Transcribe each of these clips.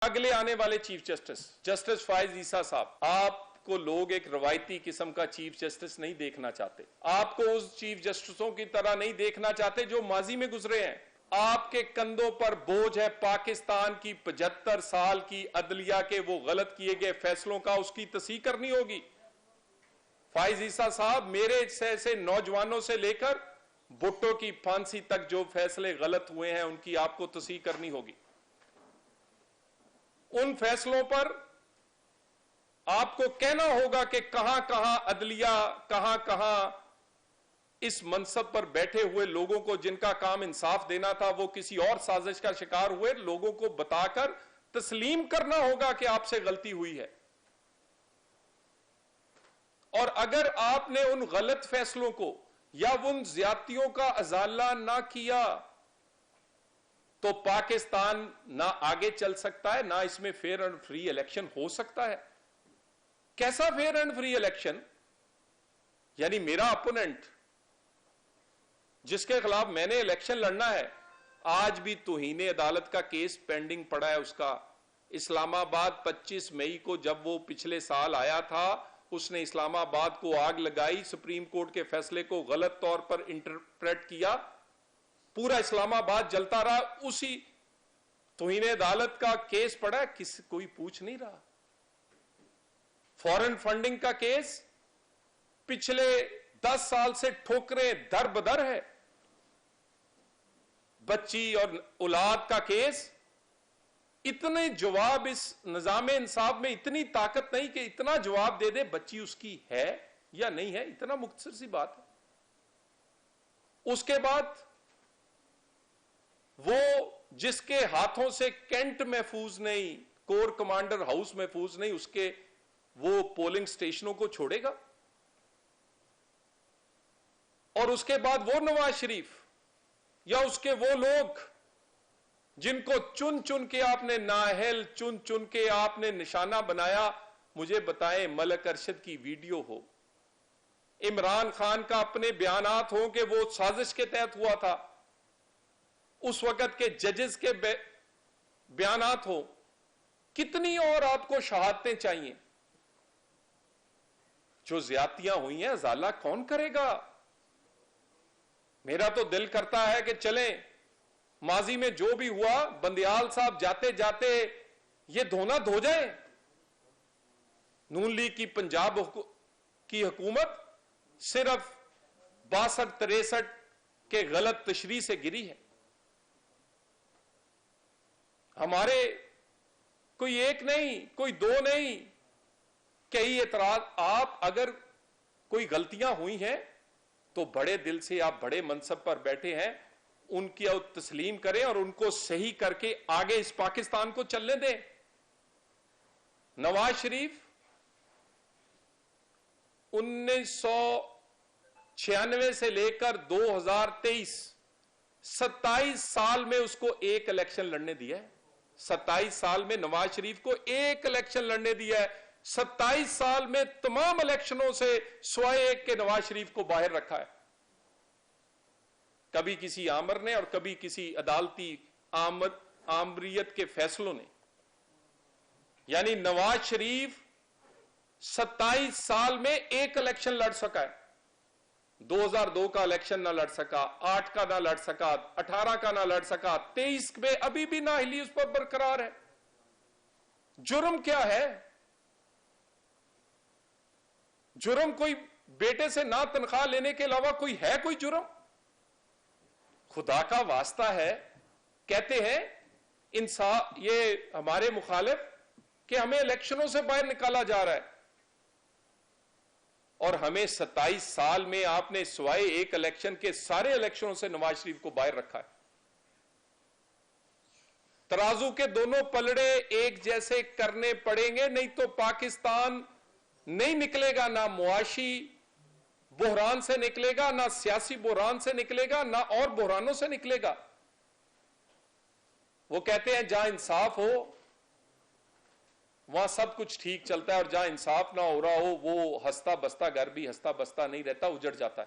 اگلے آنے والے چیف جسٹس فائز عیسیٰ صاحب، آپ کو لوگ ایک روایتی قسم کا چیف جسٹس نہیں دیکھنا چاہتے. آپ کو اس چیف جسٹسوں کی طرح نہیں دیکھنا چاہتے جو ماضی میں گزرے ہیں. آپ کے کندھوں پر بوجھ ہے پاکستان کی 75 سال کی عدلیہ کے وہ غلط کیے گئے فیصلوں کا، اس کی تصحیح کرنی ہوگی. فائز عیسیٰ صاحب، میرے سے نوجوانوں سے لے کر بھٹو کی پھانسی تک جو فیصلے غلط ہوئے ہیں ان کی آپ کو تصحیح کرنی ہوگی. ان فیصلوں پر آپ کو کہنا ہوگا کہ کہاں کہاں عدلیہ، کہاں کہاں اس منصب پر بیٹھے ہوئے لوگوں کو جن کا کام انصاف دینا تھا وہ کسی اور سازش کا شکار ہوئے. لوگوں کو بتا کر تسلیم کرنا ہوگا کہ آپ سے غلطی ہوئی ہے. اور اگر آپ نے ان غلط فیصلوں کو یا ان زیادتیوں کا ازالہ نہ کیا تو پاکستان نہ آگے چل سکتا ہے، نہ اس میں فیئر اینڈ فری الیکشن ہو سکتا ہے. کیسا فیئر اینڈ فری الیکشن؟ یعنی میرا اپوننٹ جس کے خلاف میں نے الیکشن لڑنا ہے، آج بھی توہین عدالت کا کیس پینڈنگ پڑا ہے اس کا. اسلام آباد 25 مئی کو جب وہ پچھلے سال آیا تھا، اس نے اسلام آباد کو آگ لگائی، سپریم کورٹ کے فیصلے کو غلط طور پر انٹرپریٹ کیا، پورا اسلام آباد جلتا رہا. اسی توہین عدالت کا کیس پڑا ہے، کوئی پوچھ نہیں رہا. فورن فنڈنگ کا کیس پچھلے 10 سال سے ٹھوکریں در بدر ہے. بچی اور اولاد کا کیس، اتنے جواب اس نظام انصاف میں اتنی طاقت نہیں کہ اتنا جواب دے دے بچی اس کی ہے یا نہیں ہے. اتنا مختصر سی بات ہے. اس کے بعد وہ جس کے ہاتھوں سے کینٹ محفوظ نہیں، کور کمانڈر ہاؤس محفوظ نہیں، اس کے وہ پولنگ سٹیشنوں کو چھوڑے گا. اور اس کے بعد وہ نواز شریف یا اس کے وہ لوگ جن کو چن چن کے آپ نے نااہل، چن چن کے آپ نے نشانہ بنایا، مجھے بتائیں ملک ارشد کی ویڈیو ہو، عمران خان کا اپنے بیانات ہوں کہ وہ سازش کے تحت ہوا تھا، اس وقت کے ججز کے بیانات ہوں، کتنی اور آپ کو شہادتیں چاہیے؟ جو زیادتیاں ہوئی ہیں ازالہ کون کرے گا؟ میرا تو دل کرتا ہے کہ چلیں ماضی میں جو بھی ہوا بندیال صاحب جاتے جاتے یہ دھونا دھو جائیں. نون لیگ کی پنجاب کی حکومت صرف 62-63 کے غلط تشریح سے گری ہے. ہمارے کوئی ایک نہیں، کوئی دو نہیں، کئی اعتراض. آپ اگر کوئی غلطیاں ہوئی ہیں تو بڑے دل سے، آپ بڑے منصب پر بیٹھے ہیں، ان کی تسلیم کریں اور ان کو صحیح کر کے آگے اس پاکستان کو چلنے دیں. نواز شریف 1996 سے لے کر 2023 27 سال میں اس کو ایک الیکشن لڑنے دیا ہے. 27 سال میں نواز شریف کو ایک الیکشن لڑنے دیا ہے. 27 سال میں تمام الیکشنوں سے سوائے ایک کے نواز شریف کو باہر رکھا ہے. کبھی کسی آمر نے اور کبھی کسی عدالتی آمریت کے فیصلوں نے. یعنی نواز شریف 27 سال میں ایک الیکشن لڑ سکا ہے. 2002 کا الیکشن نہ لڑ سکا، 8 کا نہ لڑ سکا، 18 کا نہ لڑ سکا، 23 میں ابھی بھی نااہلی اس پر برقرار ہے. جرم کیا ہے؟ جرم کوئی بیٹے سے نہ تنخواہ لینے کے علاوہ کوئی ہے کوئی جرم؟ خدا کا واسطہ ہے. کہتے ہیں انصاف، یہ ہمارے مخالف، کہ ہمیں الیکشنوں سے باہر نکالا جا رہا ہے، اور ہمیں 27 سال میں آپ نے سوائے ایک الیکشن کے سارے الیکشنوں سے نواز شریف کو باہر رکھا ہے. ترازو کے دونوں پلڑے ایک جیسے کرنے پڑیں گے، نہیں تو پاکستان نہیں نکلے گا، نہ معاشی بحران سے نکلے گا، نہ سیاسی بحران سے نکلے گا، نہ اور بحرانوں سے نکلے گا. وہ کہتے ہیں جہاں انصاف ہو وہاں سب کچھ ٹھیک چلتا ہے، اور جہاں انصاف نہ ہو رہا ہو وہ ہستا بستا گھر بھی ہستا بستا نہیں رہتا، اجڑ جاتا ہے.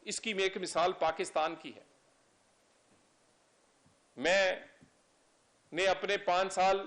اس کی ایک مثال پاکستان کی ہے. میں نے اپنے 5 سال